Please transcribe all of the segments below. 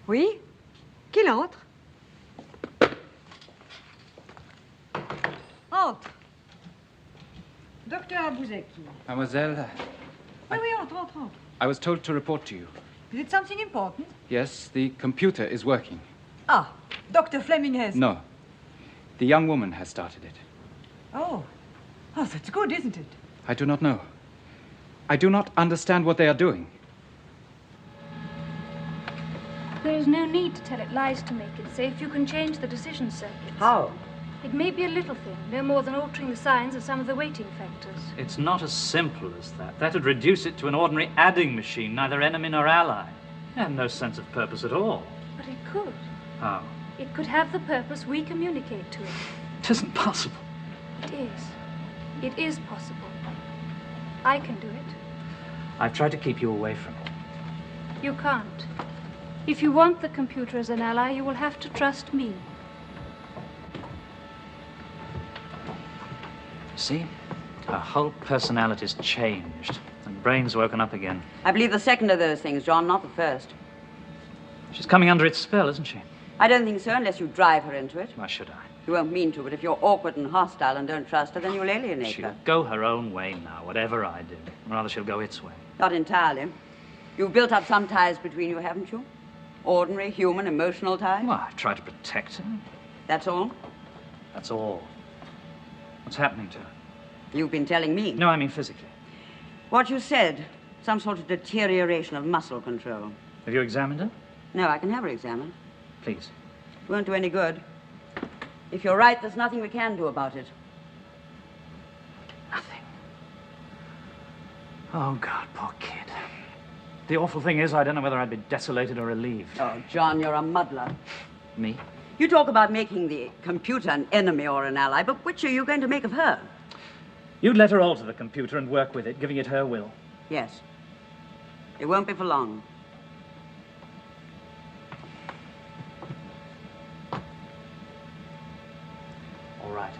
Oui? Qu'il entre. Entre. Docteur Abouzeki. Mademoiselle... Oui, oui, entre, entre, entre. I was told to report to you. Is it something important? Yes, the computer is working. Ah, Dr. Fleming has... No. The young woman has started it. Oh. Oh, that's good, isn't it? I do not know. I do not understand what they are doing. There is no need to tell it lies to make it safe. You can change the decision circuits. How? It may be a little thing, no more than altering the signs of some of the weighting factors. It's not as simple as that. That would reduce it to an ordinary adding machine, neither enemy nor ally. It had no sense of purpose at all. But it could. How? It could have the purpose we communicate to it. It isn't possible. It is. It is possible. I can do it. I've tried to keep you away from it. You can't. If you want the computer as an ally, you will have to trust me. See? Her whole personality's changed. And brain's woken up again. I believe the second of those things, John, not the first. She's coming under its spell, isn't she? I don't think so, unless you drive her into it. Why should I? You won't mean to, but if you're awkward and hostile and don't trust her, then you'll alienate She'll her. go her own way now, whatever I do. Or rather, she'll go its way. Not entirely. You've built up some ties between you, haven't you? Ordinary, human, emotional ties? Well, I try to protect her. That's all? That's all. What's happening to her? You've been telling me. No, I mean physically. What you said. Some sort of deterioration of muscle control. Have you examined her? No, I can have her examined. Please. It won't do any good. If you're right, there's nothing we can do about it. Nothing. Oh, God, poor kid. The awful thing is, I don't know whether I'd be desolated or relieved. Oh, John, you're a muddler. Me? You talk about making the computer an enemy or an ally, but which are you going to make of her? You'd let her alter the computer and work with it, giving it her will. Yes. It won't be for long. All right.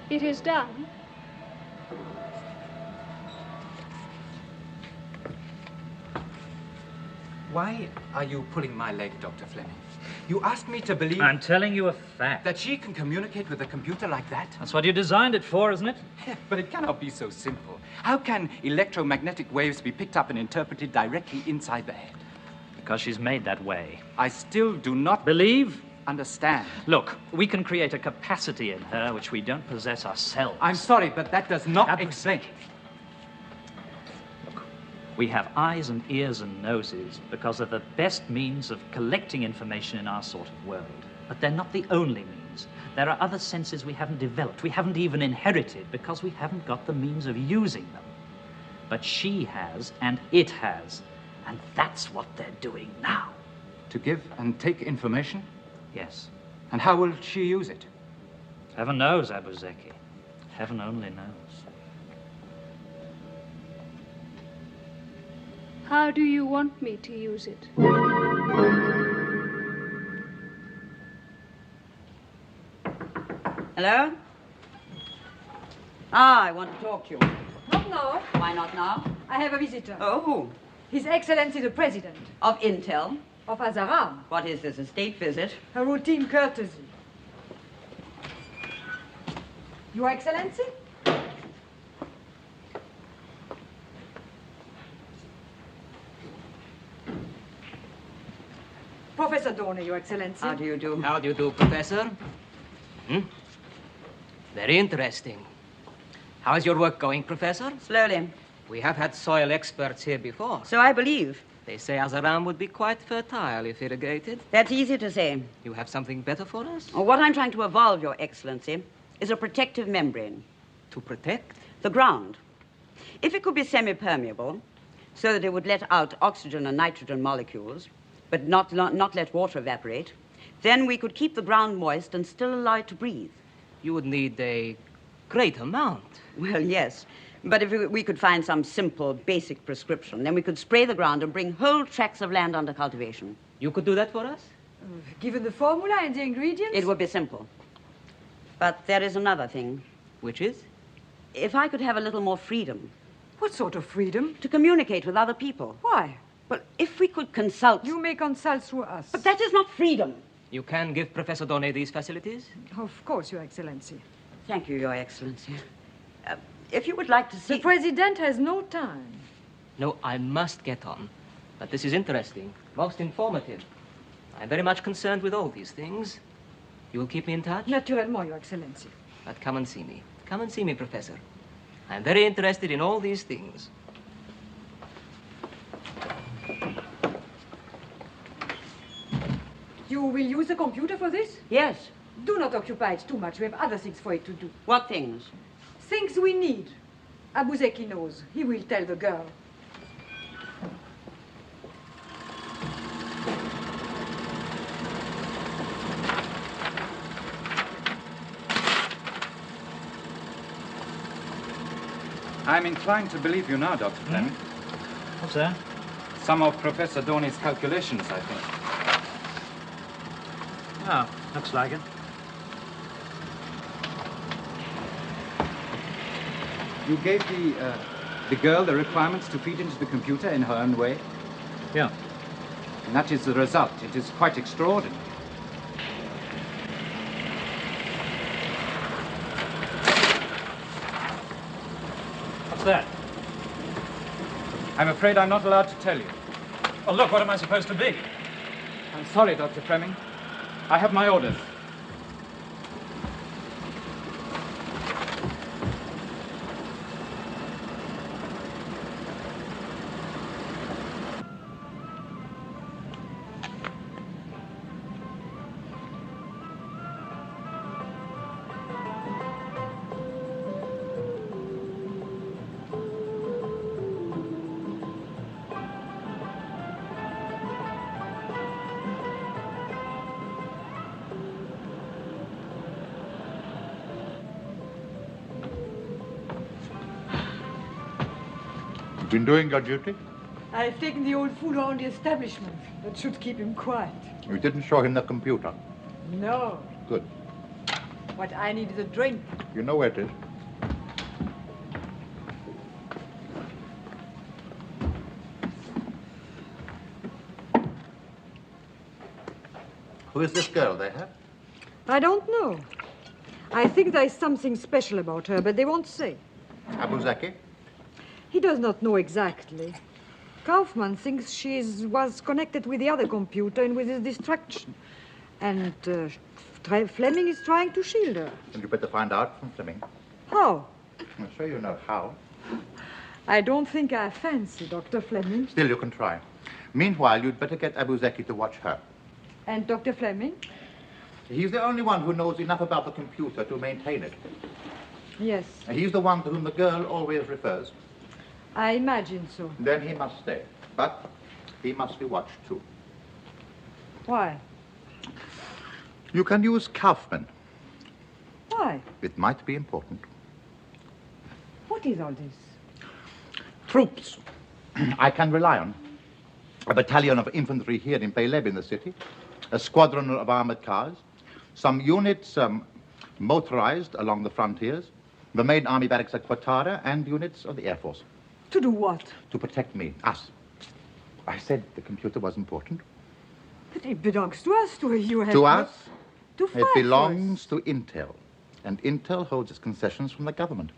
It is done. Why are you pulling my leg, Dr. Fleming? You asked me to believe... I'm telling you a fact. that she can communicate with a computer like that? That's what you designed it for, isn't it? But it cannot be so simple. How can electromagnetic waves be picked up and interpreted directly inside the head? Because she's made that way. I still do not Believe? understand. Look, we can create a capacity in her which we don't possess ourselves. I'm sorry, but that does not That explain... Look, we have eyes and ears and noses because they're the best means of collecting information in our sort of world. But they're not the only means. There are other senses we haven't developed, we haven't even inherited, because we haven't got the means of using them. But she has, and it has. And that's what they're doing now. To give and take information? Yes. And how will she use it? Heaven knows, Abuzeki. Heaven only knows. How do you want me to use it? Hello? Ah, I want to talk to you. Not now. Why not now? I have a visitor. Oh, who? His Excellency the President Of Intel. of Azaran. What is this, a state visit? A routine courtesy. Your Excellency? Professor Dorner, Your Excellency. How do you do? How do you do, Professor? Very interesting. How's your work going, Professor? Slowly. We have had soil experts here before. So I believe. They say Azaran would be quite fertile if irrigated. That's easy to say. You have something better for us? What I'm trying to evolve, Your Excellency, is a protective membrane. To protect? The ground. If it could be semi-permeable, so that it would let out oxygen and nitrogen molecules, but not let water evaporate, then we could keep the ground moist and still allow it to breathe. You would need a great amount. Well, yes. But if we could find some simple, basic prescription, then we could spray the ground and bring whole tracts of land under cultivation. You could do that for us? Given the formula and the ingredients? It would be simple. But there is another thing. Which is? If I could have a little more freedom What sort of freedom? to communicate with other people. Why? Well, if we could consult... You may consult through us. But that is not freedom. You can give Professor Donnet these facilities? Of course, Your Excellency. Thank you, Your Excellency. If you would like to see... The President has no time. No, I must get on. But this is interesting, most informative. I'm very much concerned with all these things. You will keep me in touch? Naturellement, Your Excellency. But come and see me. Come and see me, Professor. I'm very interested in all these things. You will use the computer for this? Yes. Do not occupy it too much. We have other things for it to do. What things? Things we need. Abuzeki knows. He will tell the girl. I'm inclined to believe you now, Dr. Fleming. What's that? Some of Professor Dorney's calculations, I think. Oh, looks like it. You gave the girl the requirements to feed into the computer in her own way? Yeah. And that is the result. It is quite extraordinary. What's that? I'm afraid I'm not allowed to tell you. Oh, look, what am I supposed to be? I'm sorry, Dr. Fleming. I have my orders. Been doing your duty? I've taken the old fool around the establishment. That should keep him quiet. You didn't show him the computer. No. Good. What I need is a drink. You know where it is. Who is this girl they have? I don't know. I think there is something special about her, but they won't say. Abuzeki? He does not know exactly. Kaufman thinks she was connected with the other computer and with his distraction. And Fleming is trying to shield her. And you better find out from Fleming. How? I'm sure you know how. I don't think I fancy Dr. Fleming. Still, you can try. Meanwhile, you'd better get Abuzeki to watch her. And Dr. Fleming? He's the only one who knows enough about the computer to maintain it. Yes, He's the one to whom the girl always refers. I imagine so. Then he must stay. But He must be watched too. Why? You can use Kaufman. Why? It might be important. What is all this? Troops I can rely on. A battalion of infantry here in Beleb in the city, a squadron of armored cars, some units motorized along the frontiers, the main army barracks at Quatara, and units of the Air Force. To do what? To protect me, us. I said the computer was important. But it belongs to us, to you have To us, to it fight belongs for to Intel. And Intel holds its concessions from the government.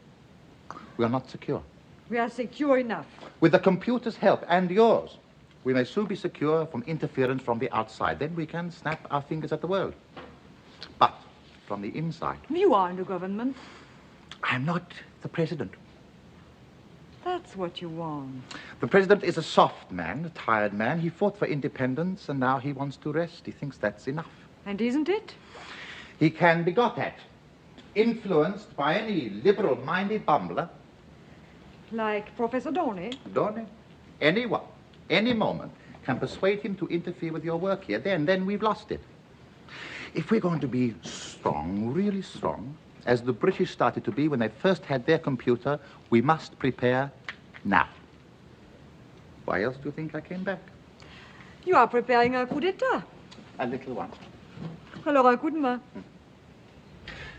We are not secure. us. We are secure enough. With the computer's help, and yours, we may soon be secure from interference from the outside. Then we can snap our fingers at the world. But from the inside, You are in the government. I'm not the president. That's what you want. The president is a soft man, a tired man. He fought for independence, and now he wants to rest. He thinks that's enough. And isn't it? He can be got at, influenced by any liberal-minded bumbler. Like Professor Dorney. Don't it? Anyone, any moment, can persuade him to interfere with your work here. Then we've lost it. If we're going to be strong, really strong, as the British started to be when they first had their computer, we must prepare now. Why else do you think I came back? You are preparing un coup d'etat. A little one. Alors un coup de main.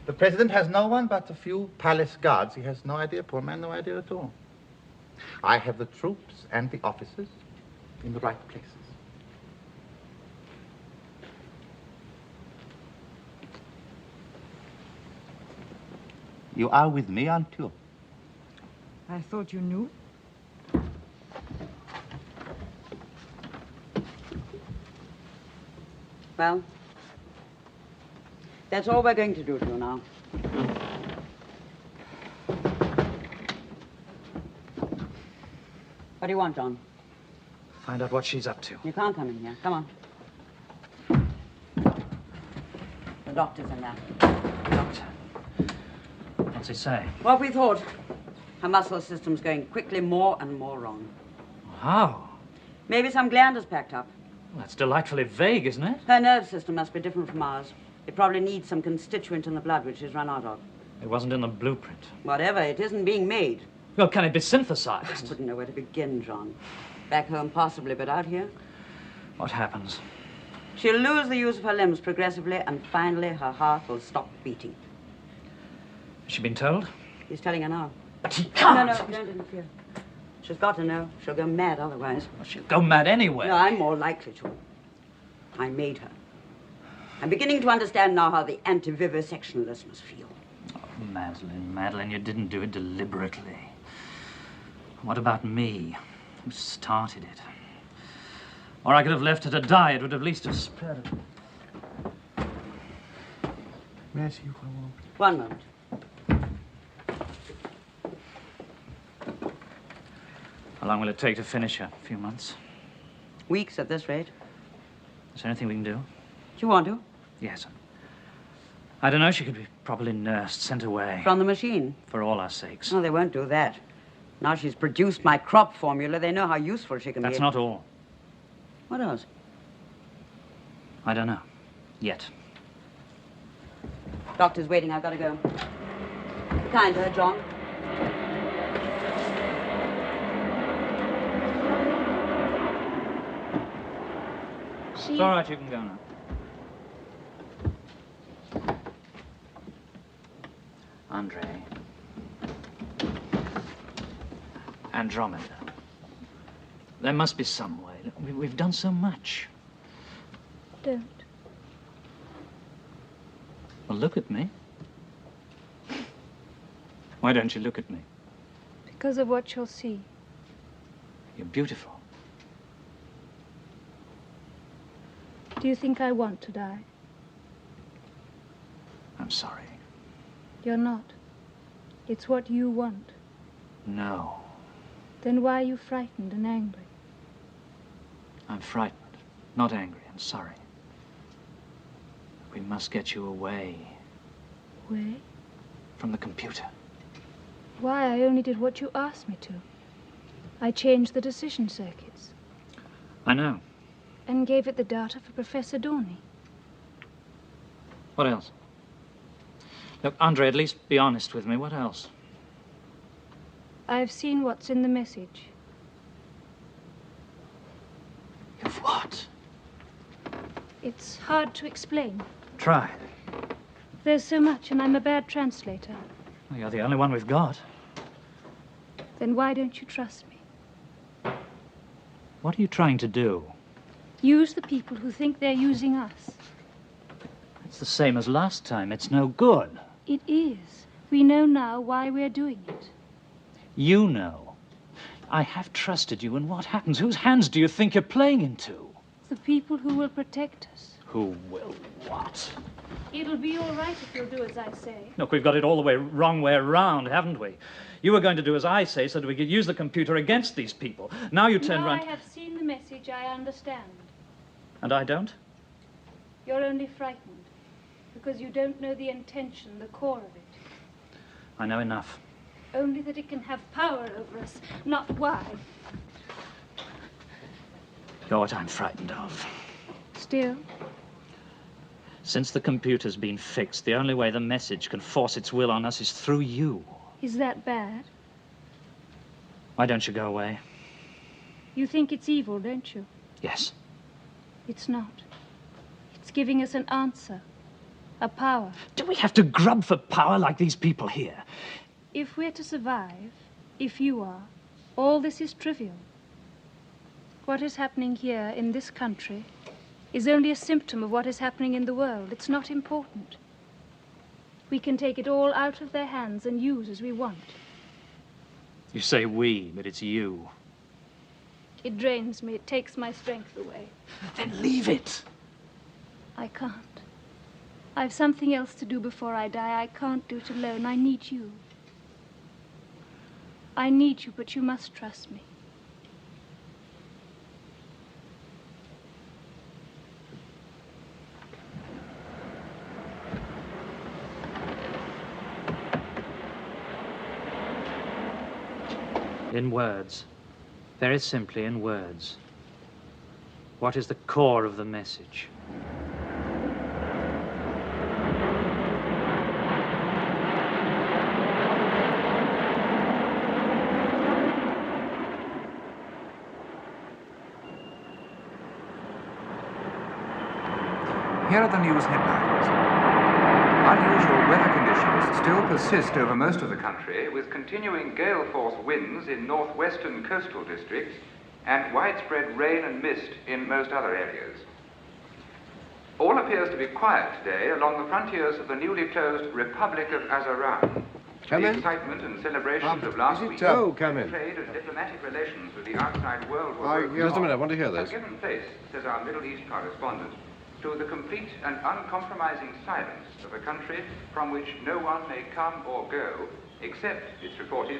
The president has no one but a few palace guards. He has no idea, poor man, no idea at all. I have the troops and the officers in the right places. You are with me, aren't you? I thought you knew. Well, that's all we're going to do to you now. What do you want, John? Find out what she's up to. You can't come in here. Come on. The doctor's in there. Doctor. What's he say? What we thought. Her muscle system's going quickly more and more wrong. How? Maybe some gland is packed up. Well, that's delightfully vague, isn't it? Her nerve system must be different from ours. It probably needs some constituent in the blood which is run out of. It wasn't in the blueprint. Whatever, it isn't being made. Well, can it be I synthesized? wouldn't know where to begin, John. Back home, possibly, but out here? What happens? She'll lose the use of her limbs progressively, and finally her heart will stop beating. Has she been told? He's telling her now. But he No, can't! no, don't interfere. She's got to know. She'll go mad otherwise. Well, she'll go mad anyway. No, I'm more likely to. I made her. I'm beginning to understand now how the anti-vivisectionalists must feel. Oh, Madeline, you didn't do it deliberately. What about me? Who started it? Or I could have left her to die. It would at least have spread it. Merci, you want. One moment. How long will it take to finish her? A few months? Weeks at this rate. Is there anything we can do? Do you want to? Yes. I don't know. She could be properly nursed, sent away. From the machine? For all our sakes. No, they won't do that. Now she's produced my crop formula, they know how useful she can be. That's not all. What else? I don't know. Yet. Doctor's waiting, I've got to go. Be kind to her, John. It's all right, you can go now. Andre. Andromeda. There must be some way. We've done so much. Don't. Well, look at me. Why don't you look at me? Because of what you'll see. You're beautiful. Do you think I want to die? I'm sorry. You're not. It's what you want. No. Then why are you frightened and angry? I'm frightened, not angry. I'm sorry. We must get you away Where? from the computer. Why? I only did what you asked me to. I changed the decision circuits. I know. And gave it the data for Professor Dorney. What else? Look, Andre, at least be honest with me. What else? I've seen what's in the message. You've what? It's hard to explain. Try. There's so much, and I'm a bad translator. Well, you're the only one we've got. Then why don't you trust me? What are you trying to do? Use the people who think they're using us. It's the same as last time. It's no good. It is. We know now why we're doing it. You know. I have trusted you, and what happens? Whose hands do you think you're playing into? The people who will protect us. Who will what? It'll be all right if you'll do as I say. Look, we've got it all the wrong way around, haven't we? You were going to do as I say so that we could use the computer against these people. Now you turn around... I have seen the message, I understand. And I don't? You're only frightened because you don't know the intention, the core of it. I know enough. Only that it can have power over us, not why. You're what I'm frightened of. Still? Since the computer's been fixed, the only way the message can force its will on us is through you. Is that bad? Why don't you go away? You think it's evil, don't you? Yes. It's not. It's giving us an answer, a power. Do we have to grub for power like these people here? If we're to survive, if you are, all this is trivial. What is happening here in this country is only a symptom of what is happening in the world. It's not important. We can take it all out of their hands and use as we want. You say we, but it's you. It drains me. It takes my strength away. Then leave it. I can't. I've something else to do before I die. I can't do it alone. I need you. I need you, but you must trust me. In words. Very simply, in words. What is the core of the message? Here are the news headlines. Unusual weather conditions still persist over most of the country, with continuing gale force winds in northwestern coastal districts and widespread rain and mist in most other areas. All appears to be quiet today along the frontiers of the newly closed Republic of Azaran. Come the in. excitement and celebrations of last week, come in. trade and diplomatic relations with the outside world were broken Just a off, minute, I want to hear this. have given place, says our Middle East correspondent, to the complete and uncompromising silence of a country from which no one may come or go, except, it's reported,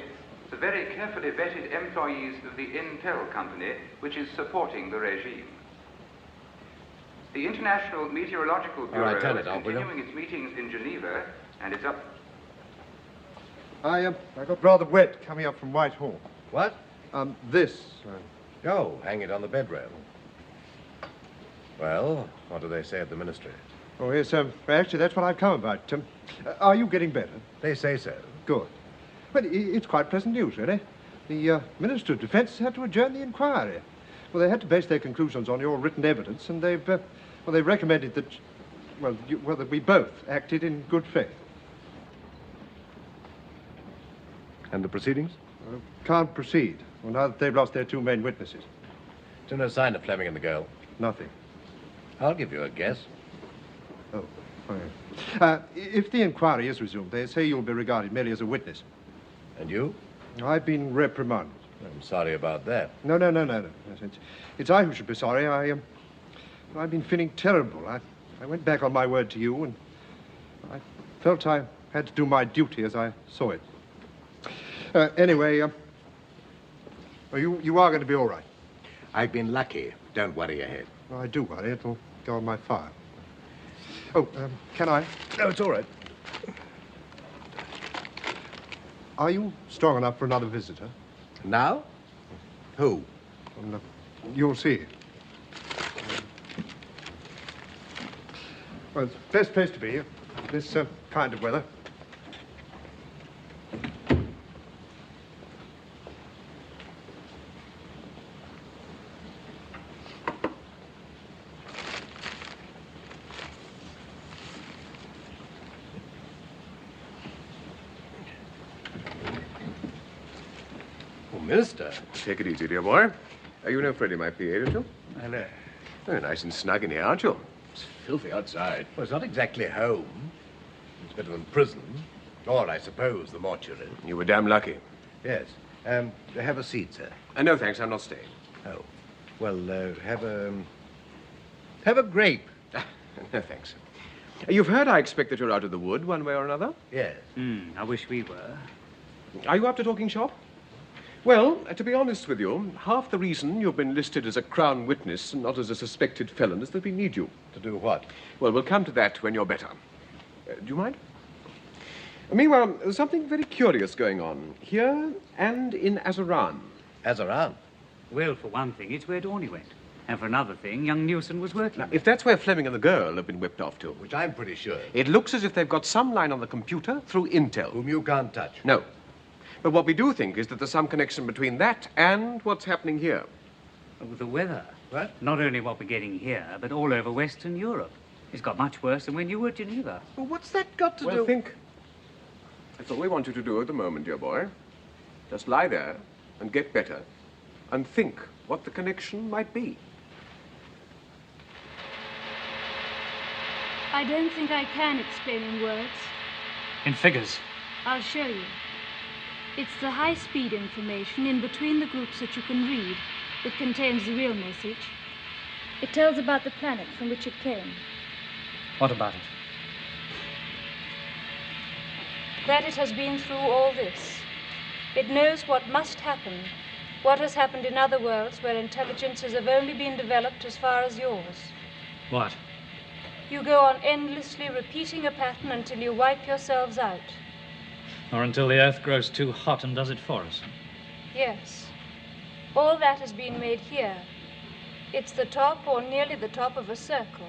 the very carefully vetted employees of the Intel company, which is supporting the regime. The International Meteorological Bureau turn is it off, will you? continuing its meetings in Geneva, and it's up... I got rather wet coming up from Whitehall. What? This. Oh, hang it on the bed rail. Well, what do they say at the ministry? Oh, yes, actually, that's what I've come about. Are you getting better? They say so. Good. Well, it's quite pleasant news, really. The Minister of Defence had to adjourn the inquiry. Well, they had to base their conclusions on your written evidence, and they've recommended that, that we both acted in good faith. And the proceedings? Can't proceed. Well, now that they've lost their two main witnesses. Still no sign of Fleming and the girl. Nothing. I'll give you a guess. Oh, fine. If the inquiry is resumed, they say you'll be regarded merely as a witness. And you? I've been reprimanded. I'm sorry about that. No. It's I who should be sorry. I've been feeling terrible. I went back on my word to you, and I felt I had to do my duty as I saw it. Anyway, you are going to be all right. I've been lucky. Don't worry your head. Well, I do worry. It'll go on my file. Oh, can I? No, it's all right. Are you strong enough for another visitor? Now? Who? You'll see. Well, it's the best place to be, this kind of weather. Minister, take it easy, dear boy. You know Freddie might be able to. Hello. Very nice and snug in here, aren't you? It's filthy outside. Well, it's not exactly home. It's better than prison. Or, I suppose, the mortuary. You were damn lucky. Yes. Have a seat, sir. No, thanks. I'm not staying. Oh. Well, have a grape. No, thanks. You've heard, I expect, that you're out of the wood one way or another? Yes. I wish we were. Are you up to talking shop? Well, to be honest with you, half the reason you've been listed as a Crown witness and not as a suspected felon is that we need you. To do what? Well, we'll come to that when you're better. Do you mind? Meanwhile, there's something very curious going on here and in Azaran. Azaran? Well, for one thing, it's where Dorney went. And for another thing, young Nilsson was working. Now, if that's where Fleming and the girl have been whipped off to. Which I'm pretty sure. It looks as if they've got some line on the computer through Intel. Whom you can't touch. No. But what we do think is that there's some connection between that and what's happening here. Oh, the weather. What? Not only what we're getting here, but all over Western Europe. It's got much worse than when you were at Geneva. Well, what's that got to do? Well, think. That's all we want you to do at the moment, dear boy. Just lie there and get better and think what the connection might be. I don't think I can explain in words. In figures. I'll show you. It's the high-speed information in between the groups that you can read that contains the real message. It tells about the planet from which it came. What about it? That it has been through all this. It knows what must happen, what has happened in other worlds where intelligences have only been developed as far as yours. What? You go on endlessly repeating a pattern until you wipe yourselves out. Or until the Earth grows too hot and does it for us. Yes. All that has been made here. It's the top or nearly the top of a circle.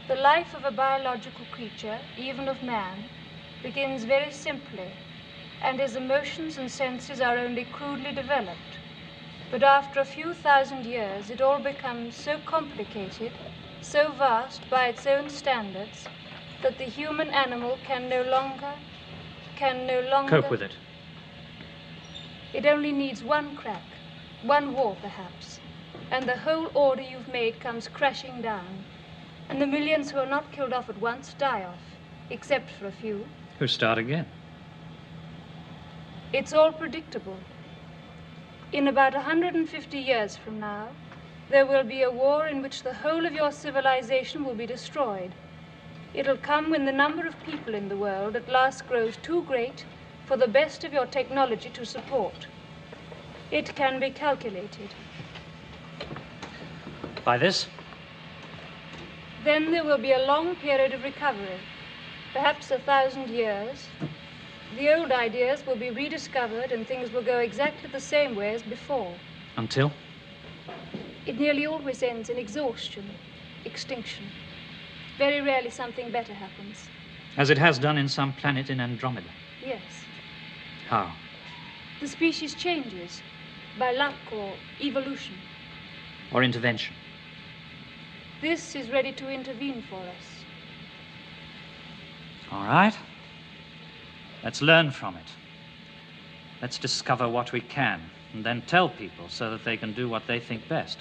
The life of a biological creature, even of man, begins very simply, and his emotions and senses are only crudely developed. But after a few thousand years, it all becomes so complicated, so vast by its own standards, that the human animal can no longer cope with it. It only needs one crack, one war perhaps, and the whole order you've made comes crashing down. And the millions who are not killed off at once die off, except for a few. Who start again? It's all predictable. In about 150 years from now, there will be a war in which the whole of your civilization will be destroyed. It'll come when the number of people in the world at last grows too great for the best of your technology to support. It can be calculated. By this? Then there will be a long period of recovery, perhaps 1,000 years. The old ideas will be rediscovered and things will go exactly the same way as before. Until? It nearly always ends in exhaustion, extinction. Very rarely something better happens. As it has done in some planet in Andromeda. Yes. How? The species changes by luck or evolution. Or intervention. This is ready to intervene for us. All right. Let's learn from it. Let's discover what we can, and then tell people so that they can do what they think best.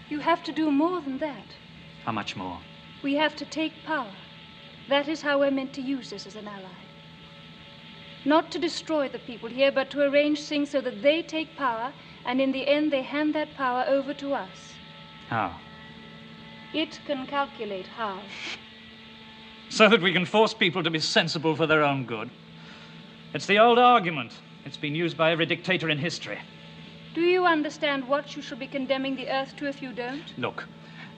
You have to do more than that. How much more? We have to take power. That is how we're meant to use this as an ally. Not to destroy the people here, but to arrange things so that they take power, and in the end they hand that power over to us. How? It can calculate how. So that we can force people to be sensible for their own good. It's the old argument. It's been used by every dictator in history. Do you understand what you shall be condemning the Earth to if you don't? Look,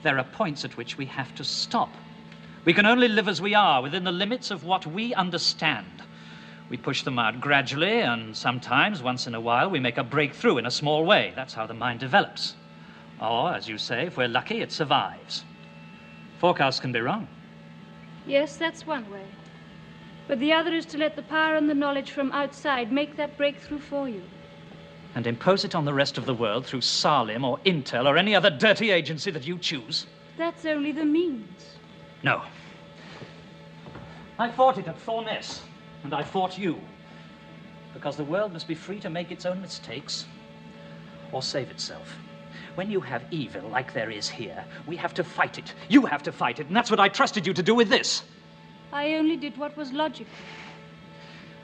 there are points at which we have to stop. We can only live as we are, within the limits of what we understand. We push them out gradually, and sometimes, once in a while, we make a breakthrough in a small way. That's how the mind develops. Or, as you say, if we're lucky, it survives. Forecasts can be wrong. Yes, that's one way. But the other is to let the power and the knowledge from outside make that breakthrough for you. And impose it on the rest of the world through Salim or Intel or any other dirty agency that you choose. That's only the means. No. I fought it at Thorness, and I fought you. Because the world must be free to make its own mistakes or save itself. When you have evil like there is here, we have to fight it. You have to fight it, and that's what I trusted you to do with this. I only did what was logical.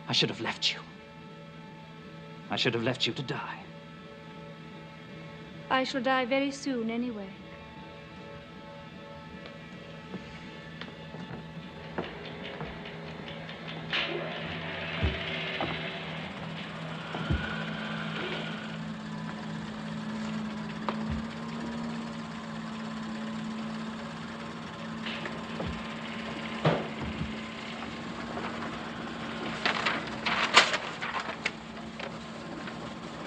I should have left you. I should have left you to die. I shall die very soon anyway.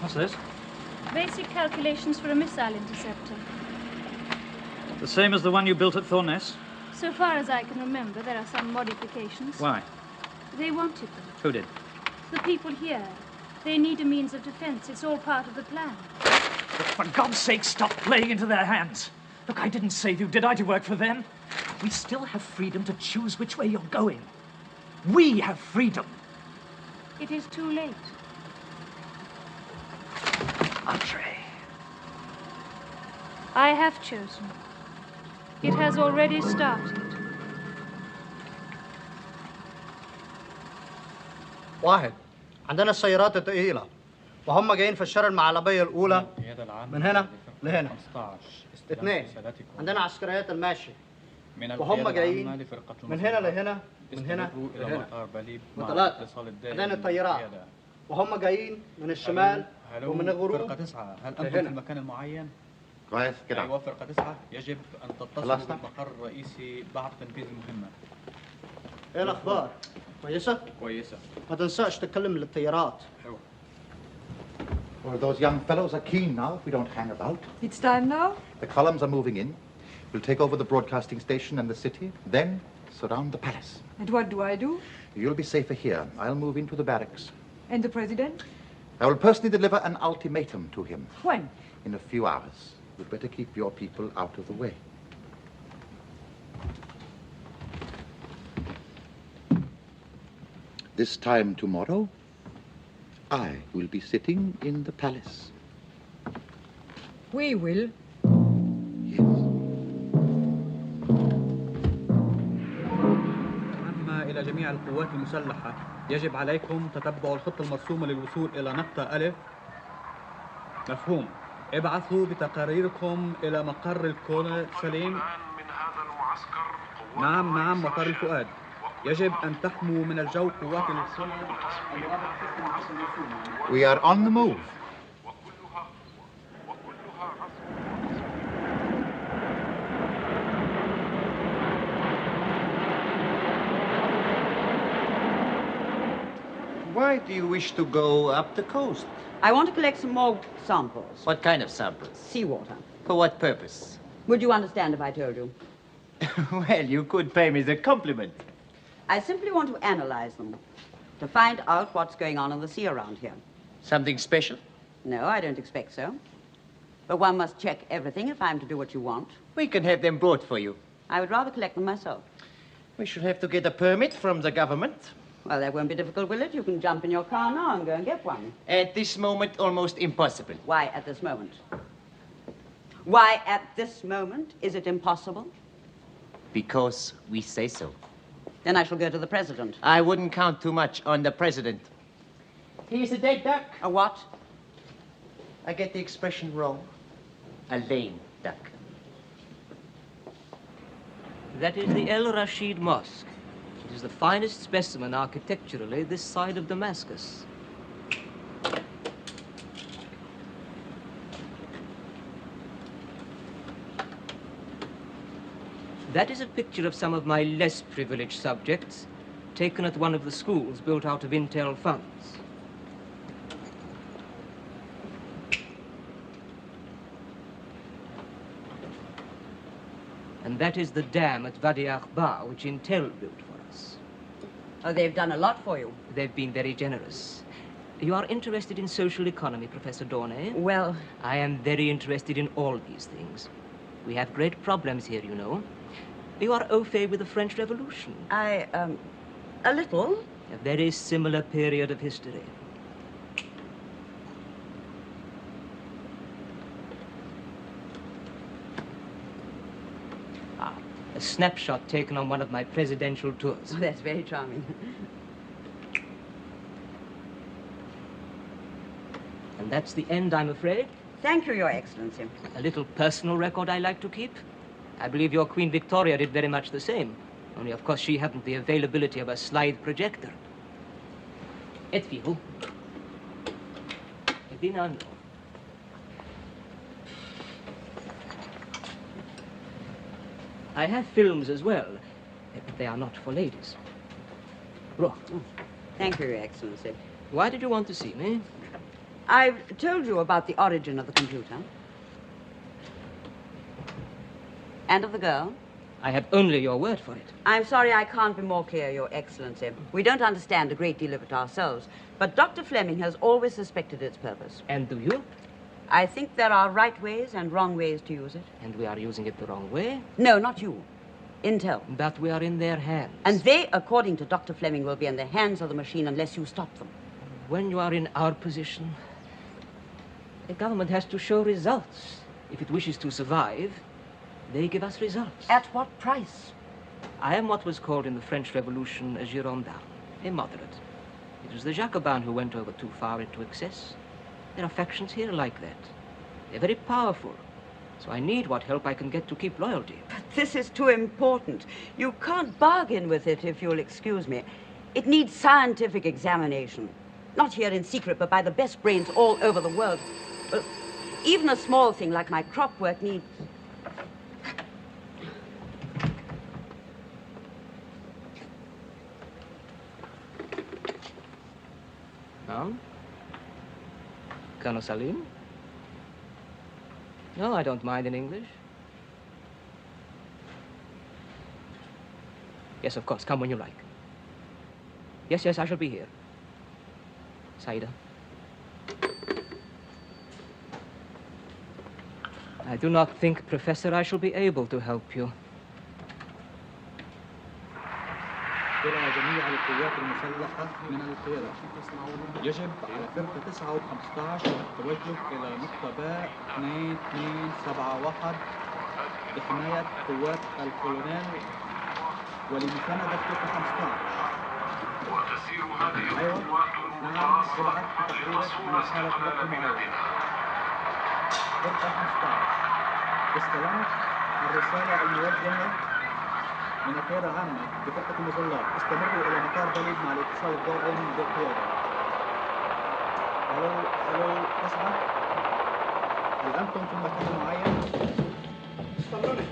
What's this? Basic calculations for a missile interceptor. The same as the one you built at Thorness? So far as I can remember, there are some modifications. Why? They wanted them. Who did? The people here. They need a means of defense. It's all part of the plan. But for God's sake, stop playing into their hands. Look, I didn't save you, did I, to work for them? We still have freedom to choose which way you're going. We have freedom. It is too late. Andre. I have chosen. It has already started. واحد عندنا السيارات الثقيلة وهم جايين في الشارع المعلبية الأولى من هنا لهنا. اثنين عندنا عسكريات الماشي وهم جايين من هنا لهنا من هنا لهنا. وثلاثة عندنا الطيارات وهم جايين من الشمال ومن الغروب. فرقة 9 هل أنتم في المكان المعين؟ كويس كده. أيوة فرقة 9 يجب أن تتصلوا بالمقر الرئيسي بعد تنفيذ المهمة. إيه الأخبار؟ كويسة؟ كويسة. ما تنساش تتكلم للطيارات. حلو. Well, those young fellows are keen now if we don't hang about. It's time now? The columns are moving in. We'll take over the broadcasting station and the city, then surround the palace. And what do I do? You'll be safer here. I'll move into the barracks. And the president? I will personally deliver an ultimatum to him. When? In a few hours. You'd better keep your people out of the way. This time tomorrow, I will be sitting in the palace. We will. أما إلى جميع القوات المسلحة يجب عليكم تتبع الخطة المرسومة للوصول إلى نقطة ألف. مفهوم. ابعثوا بتقاريركم إلى مقر الكون سليم. نعم مطار الفؤاد. يجب أن تحموا من الجو قوات الكون. We are on the move. Why do you wish to go up the coast? I want to collect some more samples. What kind of samples? Seawater. For what purpose? Would you understand if I told you? Well, you could pay me the compliment. I simply want to analyze them, to find out what's going on in the sea around here. Something special? No, I don't expect so. But one must check everything if I'm to do what you want. We can have them brought for you. I would rather collect them myself. We should have to get a permit from the government. Well, that won't be difficult, will it? You can jump in your car now and go and get one. At this moment, almost impossible. Why at this moment? Why at this moment is it impossible? Because we say so. Then I shall go to the president. I wouldn't count too much on the president. He's a dead duck. A what? I get the expression wrong. A lame duck. That is the El Rashid Mosque. It is the finest specimen architecturally this side of Damascus. That is a picture of some of my less privileged subjects, taken at one of the schools built out of Intel funds. And that is the dam at Wadi Akhbar, which Intel built for us. Oh, they've done a lot for you. They've been very generous. You are interested in social economy, Professor Dornay? Well, I am very interested in all these things. We have great problems here, you know. You are au fait with the French Revolution. A little. A very similar period of history. A snapshot taken on one of my presidential tours. Oh, that's very charming. And that's the end, I'm afraid. Thank you, Your Excellency. A little personal record I like to keep. I believe your Queen Victoria did very much the same. Only, of course, she hadn't the availability of a slide projector. Et fihu. E binando. I have films as well, but they are not for ladies. Roh. Thank you, Your Excellency. Why did you want to see me? I've told you about the origin of the computer. And of the girl. I have only your word for it. I'm sorry I can't be more clear, Your Excellency. We don't understand a great deal of it ourselves, but Dr. Fleming has always suspected its purpose. And do you? I think there are right ways and wrong ways to use it. And we are using it the wrong way? No, not you. Intel. But we are in their hands. And they, according to Dr. Fleming, will be in the hands of the machine unless you stop them. When you are in our position, the government has to show results. If it wishes to survive, they give us results. At what price? I am what was called in the French Revolution a Girondin, a moderate. It was the Jacobins who went over too far into excess. There are factions here like that. They're very powerful. So I need what help I can get to keep loyalty. But this is too important. You can't bargain with it, if you'll excuse me. It needs scientific examination. Not here in secret, but by the best brains all over the world. Even a small thing like my crop work needs... Now? Colonel Salim? No, I don't mind in English. Yes, of course. Come when you like. Yes, I shall be here. Saida. I do not think, Professor, I shall be able to help you. إلى جميع القوات المسلحة من القيادة. يجب على فرقة 9 و15 التوجه إلى نقطة باء 2271 لحماية قوات الكولونيل ولمساندة فرقة 15. وتسير هذه القوات المناصرة لتصوير استقلال بلادنا. فرقة 15 استلمت الرسالة الموجهة من القيادة العامة لفرقة المظلات. استمروا إلى مطار بليد مع الاتصال الدائم بالقيادة. ألو 9 هل أنتم في مكان معين؟ استمروا.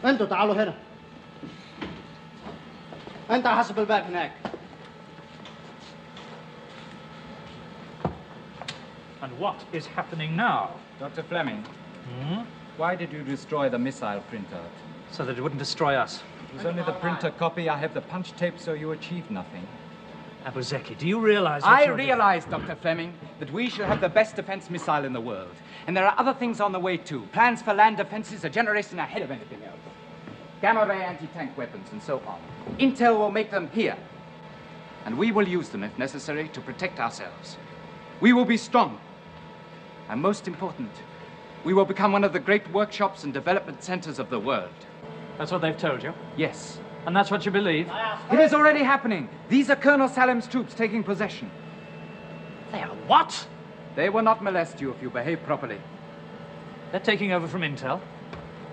انتوا تعالوا هنا. انت على حسب الباك هناك. And what is happening now? Dr. Fleming, why did you destroy the missile printer? So that it wouldn't destroy us. It was only the printer copy. I have the punch tape, so you achieved nothing. Abu Zeki, do you realize what I you're realize, Dr. Fleming, that we shall have the best defense missile in the world. And there are other things on the way, too. Plans for land defenses a generation ahead of anything else. Gamma ray anti-tank weapons and so on. Intel will make them here. And we will use them, if necessary, to protect ourselves. We will be strong. And most important, we will become one of the great workshops and development centers of the world. That's what they've told you? Yes. And that's what you believe? It is already happening. These are Colonel Salim's troops taking possession. They are what? They will not molest you if you behave properly. They're taking over from Intel?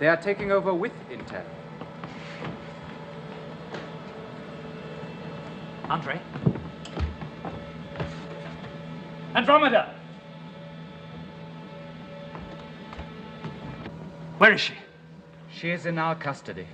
They are taking over with Intel. Andre? Andromeda! Where is she? She is in our custody.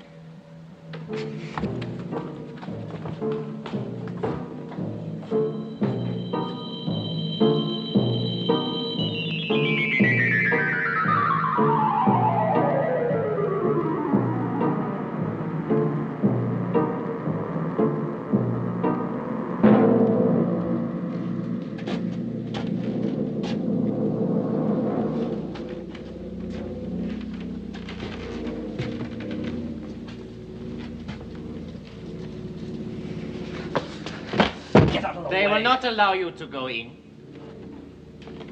They will not allow you to go in.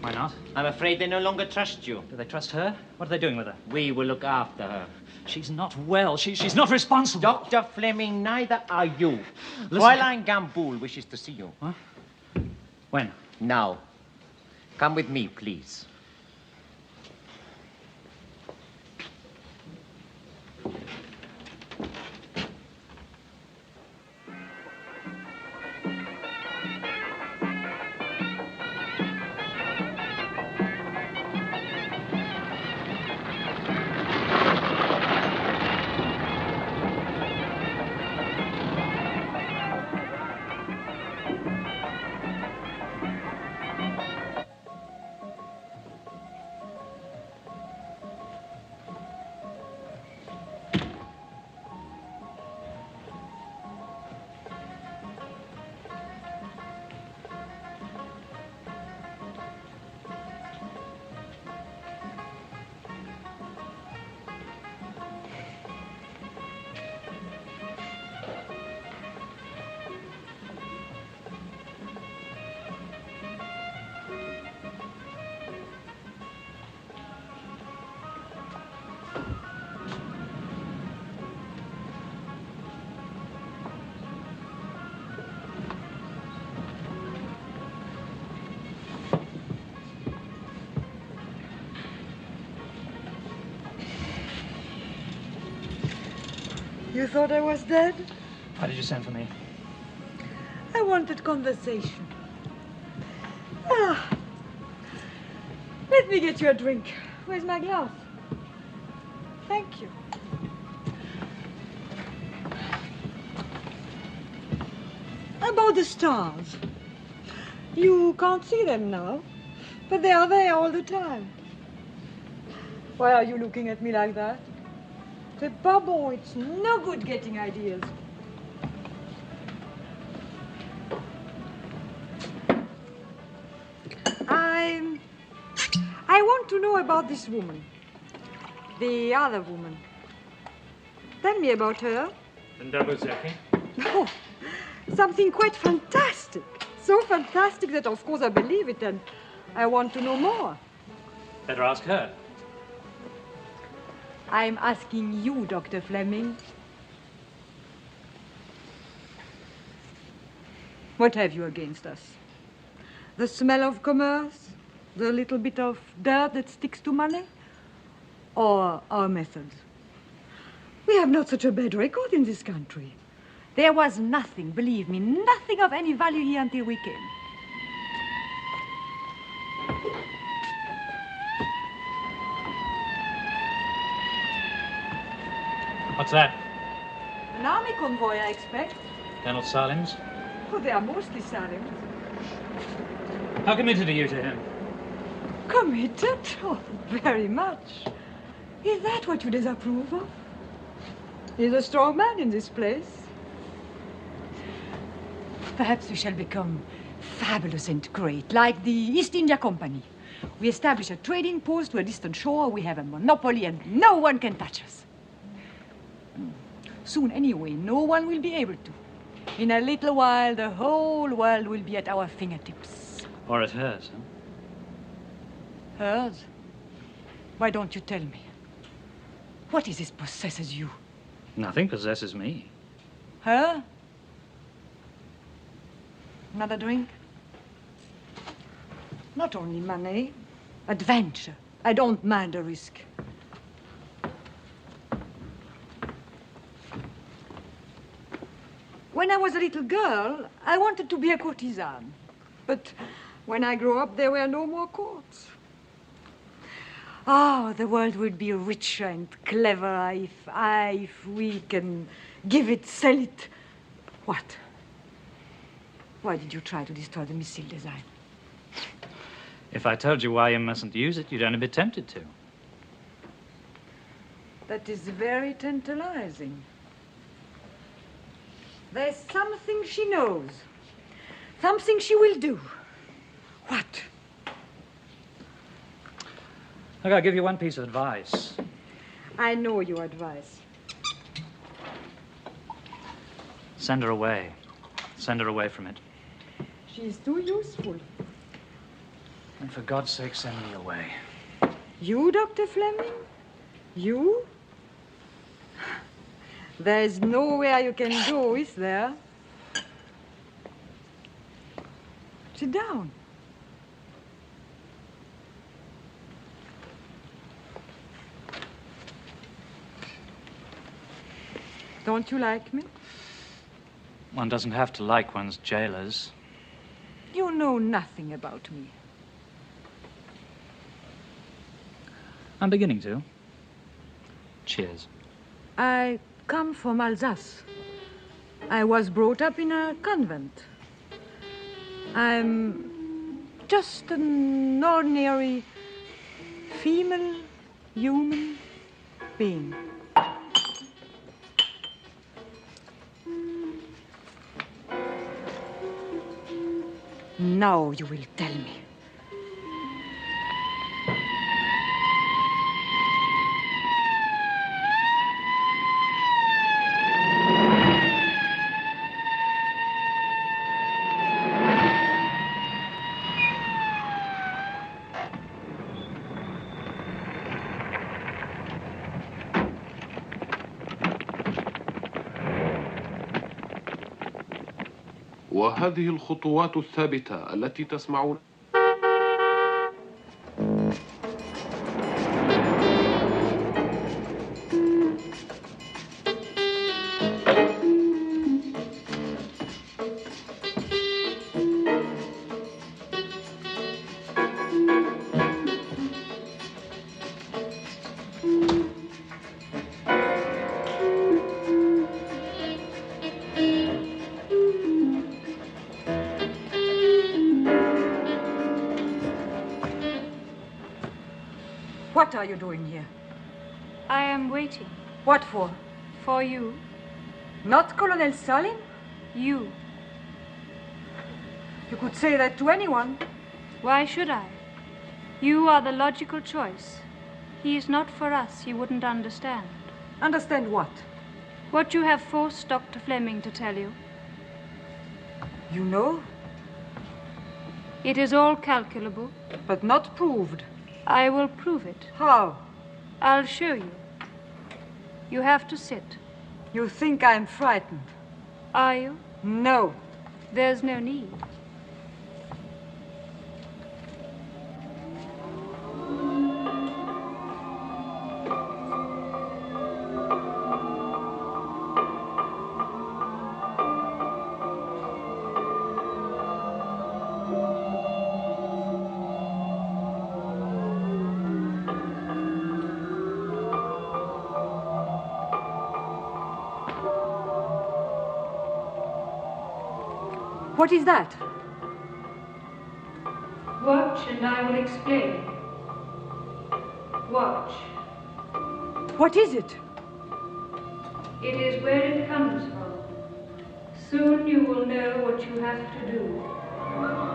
Why not? I'm afraid they no longer trust you. Do they trust her? What are they doing with her? We will look after her. She's not well. She's not responsible. Dr. Fleming, neither are you. Listen. Fräulein Gamboul wishes to see you. Huh? When? Now. Come with me, please. You thought I was dead? Why did you send for me? I wanted conversation. Ah. Let me get you a drink. Where's my glass? Thank you. About the stars. You can't see them now, but they are there all the time. Why are you looking at me like that? C'est pas bon. It's no good getting ideas. I want to know about this woman. The other woman. Tell me about her. Oh, something quite fantastic. So fantastic that of course I believe it and I want to know more. Better ask her. I'm asking you, Dr. Fleming. What have you against us? The smell of commerce? The little bit of dirt that sticks to money? Or our methods? We have not such a bad record in this country. There was nothing, believe me, nothing of any value here until we came. What's that? An army convoy, I expect. Colonel Salim's? Oh, they are mostly Salims. How committed are you to him? Committed? Oh, very much. Is that what you disapprove of? He's a strong man in this place. Perhaps we shall become fabulous and great, like the East India Company. We establish a trading post to a distant shore, we have a monopoly, and no one can touch us. Soon, anyway, no one will be able to. In a little while, the whole world will be at our fingertips. Or at hers, huh? Hers? Why don't you tell me? What is it possesses you? Nothing possesses me. Her? Another drink? Not only money, adventure. I don't mind a risk. When I was a little girl, I wanted to be a courtesan. But when I grew up, there were no more courts. Oh, the world would be richer and cleverer if we can give it, sell it. What? Why did you try to destroy the missile design? If I told you why you mustn't use it, you'd only be tempted to. That is very tantalizing. There's something she knows. Something she will do. What? Look, I'll give you one piece of advice. I know your advice. Send her away. Send her away from it. She's too useful. And for God's sake, send me away. You, Dr. Fleming? You? There's nowhere you can go, is there? Sit down. Don't you like me? One doesn't have to like one's jailers. You know nothing about me. I'm beginning to. Cheers. I come from Alsace. I was brought up in a convent. I'm just an ordinary female human being. Now you will tell me. وهذه الخطوات الثابتة التي تسمعون What are you doing here? I am waiting. What for? For you. Not Colonel Salim? You. You could say that to anyone. Why should I? You are the logical choice. He is not for us. He wouldn't understand. Understand what? What you have forced Dr. Fleming to tell you. You know? It is all calculable. But not proved. I will prove it. How? I'll show you. You have to sit. You think I'm frightened? Are you? No. There's no need. What is that? Watch and I will explain. Watch. What is it? It is where it comes from. Soon you will know what you have to do.